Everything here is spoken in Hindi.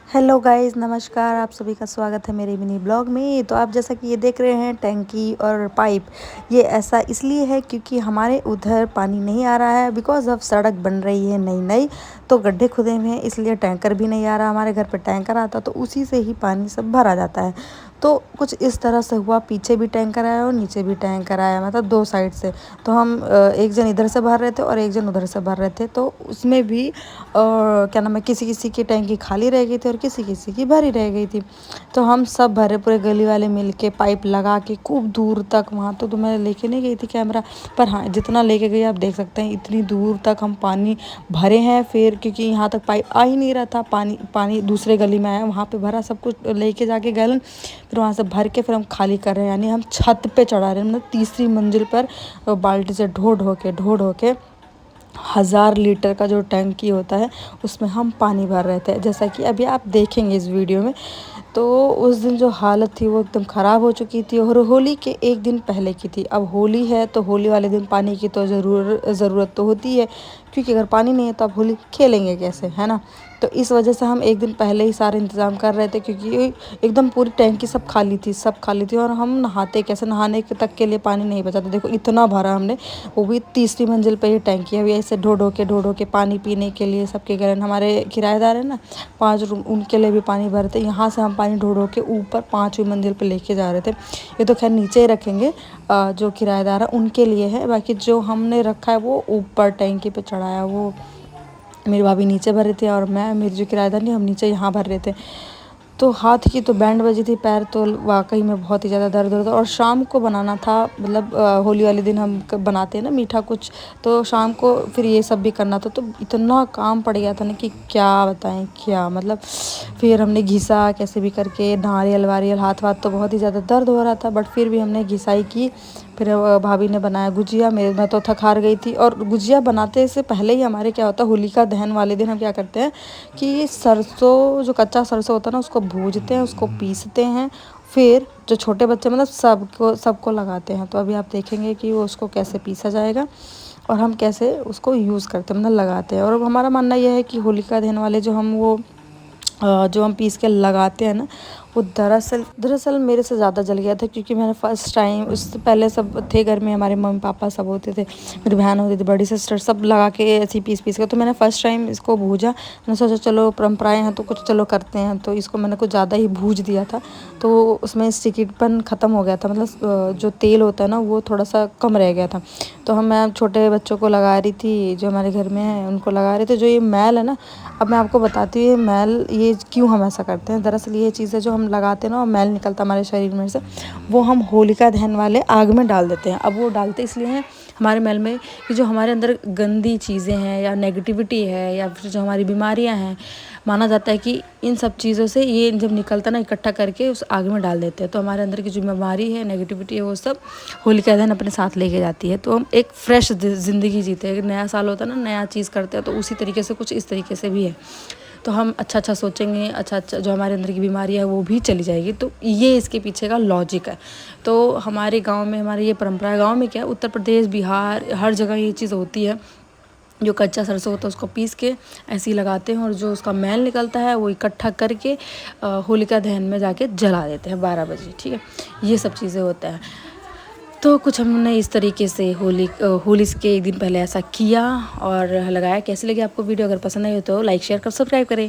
हेलो गाइस, नमस्कार। आप सभी का स्वागत है मेरे मिनी ब्लॉग में। तो आप जैसा कि ये देख रहे हैं टैंकी और पाइप, ये ऐसा इसलिए है क्योंकि हमारे उधर पानी नहीं आ रहा है। बिकॉज अब सड़क बन रही है नई नई, तो गड्ढे खुदे हुए हैं, इसलिए टैंकर भी नहीं आ रहा। हमारे घर पे टैंकर आता तो उसी से ही पानी सब भरा जाता है। तो कुछ इस तरह से हुआ, पीछे भी टैंकर आया और नीचे भी टैंकर आया, मतलब दो साइड से। तो हम एक जन इधर से भर रहे थे और एक जन उधर से भर रहे थे। तो उसमें भी क्या नाम है, किसी किसी की टैंकी खाली रह गई थी और किसी किसी की भरी रह गई थी। तो हम सब भरे, पूरे गली वाले मिल के पाइप लगा के खूब दूर तक, वहाँ तो मैं लेके नहीं गई थी कैमरा, पर हाँ जितना लेके गई आप देख सकते हैं, इतनी दूर तक हम पानी भरे हैं। फिर क्योंकि यहाँ तक पाइप आ ही नहीं रहा था, पानी दूसरे गली में आया, वहाँ पे भरा, सब कुछ लेके जाके गैलन, फिर वहाँ से भर के फिर हम खाली कर रहे हैं। यानी हम छत पे चढ़ा रहे हैं, मतलब तीसरी मंजिल पर बाल्टी से ढो ढो के 1000 लीटर का जो टैंकी होता है उसमें हम पानी भर रहे थे, जैसा कि अभी आप देखेंगे इस वीडियो में। तो उस दिन जो हालत थी वो एकदम ख़राब हो चुकी थी, और होली के एक दिन पहले की थी। अब होली है तो होली वाले दिन पानी की तो ज़रूरत तो होती है, क्योंकि अगर पानी नहीं है तो आप होली खेलेंगे कैसे, है ना। तो इस वजह से हम एक दिन पहले ही सारे इंतज़ाम कर रहे थे, क्योंकि एकदम पूरी टैंकी सब खाली थी और हम नहाते कैसे, नहाने तक के लिए पानी नहीं बचा था। देखो इतना भरा हमने, वो भी तीसरी मंजिल पे ये टैंकी है। अभी ऐसे ढो ढो के पानी पीने के लिए सबके गैलन, हमारे किराएदार हैं ना 5 रूम, उनके लिए भी पानी भरते। यहाँ से हम पानी ढो के ऊपर 5वीं मंजिल पे लेके जा रहे थे। ये तो खैर नीचे ही रखेंगे, जो किराएदार है उनके लिए है, बाकी जो हमने रखा है वो ऊपर टैंकी पे चढ़ाया। वो मेरी भाभी नीचे भर रहे थे और मैं, मेरी जो किराएदार नहीं, हम नीचे यहाँ भर रहे थे। तो हाथ की तो बैंड बजी थी, पैर तो वाकई में बहुत ही ज़्यादा दर्द हो रहा था। और शाम को बनाना था, मतलब होली वाले दिन हम बनाते हैं ना मीठा कुछ, तो शाम को फिर ये सब भी करना था। तो इतना काम पड़ गया था ना कि क्या बताएं, क्या मतलब। फिर हमने घिसा कैसे भी करके, नारियल वारियल, हाथ तो बहुत ही ज़्यादा दर्द हो रहा था, बट फिर भी हमने घिसाई की। फिर भाभी ने बनाया गुजिया, मैं तो थक हार गई थी। और गुजिया बनाते से पहले ही हमारे क्या होता है, होलिका दहन वाले दिन हम क्या करते हैं कि सरसों, जो कच्चा सरसों होता है ना, उसको भूनते हैं, उसको पीसते हैं, फिर जो छोटे बच्चे, मतलब सबको लगाते हैं। तो अभी आप देखेंगे कि वो उसको कैसे पीसा जाएगा और हम कैसे उसको यूज़ करते हैं, मतलब लगाते हैं। और हमारा मानना यह है कि होलिका दहन वाले जो हम पीस के लगाते हैं ना, वो दरअसल मेरे से ज़्यादा जल गया था, क्योंकि मैंने फ़र्स्ट टाइम, उससे पहले सब थे घर में, हमारे मम्मी पापा सब होते थे, मेरी बहन होती थी, बड़ी सिस्टर, सब लगा के ऐसी पीस के। तो मैंने फ़र्स्ट टाइम इसको भूजा। मैंने सोचा चलो परंपराएं हैं तो कुछ चलो करते हैं, तो इसको मैंने कुछ ज़्यादा ही भूज दिया था। तो उसमें स्टिकीपन ख़त्म हो गया था, मतलब जो तेल होता है ना वो थोड़ा सा कम रह गया था। तो मैं छोटे बच्चों को लगा रही थी, जो हमारे घर में है उनको लगा रहे थे। जो ये मैल है ना, अब मैं आपको बताती हूँ ये मैल, ये क्यों हम ऐसा करते हैं। दरअसल ये चीज़ है, जो हम लगाते हैं ना और मैल निकलता हमारे शरीर में से, वो हम होलिका दहन वाले आग में डाल देते हैं। अब वो डालते इसलिए हैं हमारे मैल में कि जो हमारे अंदर गंदी चीज़ें हैं या नेगेटिविटी है या फिर जो हमारी बीमारियां हैं, माना जाता है कि इन सब चीज़ों से ये जब निकलता ना, इकट्ठा करके उस आग में डाल देते हैं। तो हमारे अंदर की जो बीमारी है, नेगेटिविटी है, वो सब होलिका दहन अपने साथ लेके जाती है। तो हम एक फ्रेश ज़िंदगी जीते हैं। नया साल होता है ना, नया चीज़ करते हैं, तो उसी तरीके से कुछ इस तरीके से भी है। तो हम अच्छा सोचेंगे, अच्छा जो हमारे अंदर की बीमारी है वो भी चली जाएगी। तो ये इसके पीछे का लॉजिक है। तो हमारे गांव में हमारी ये परंपरा है। गांव में क्या है, उत्तर प्रदेश, बिहार, हर जगह ये चीज़ होती है। जो कच्चा सरसों होता है उसको पीस के ऐसे ही लगाते हैं, और जो उसका मैल निकलता है वो इकट्ठा करके होलिका दहन में जाके जला देते हैं 12 बजे। ठीक है, ये सब चीज़ें होता है। तो कुछ हमने इस तरीके से होली के एक दिन पहले ऐसा किया और लगाया। कैसे लगी आपको वीडियो? अगर पसंद आई हो तो लाइक, शेयर कर, सब्सक्राइब करें।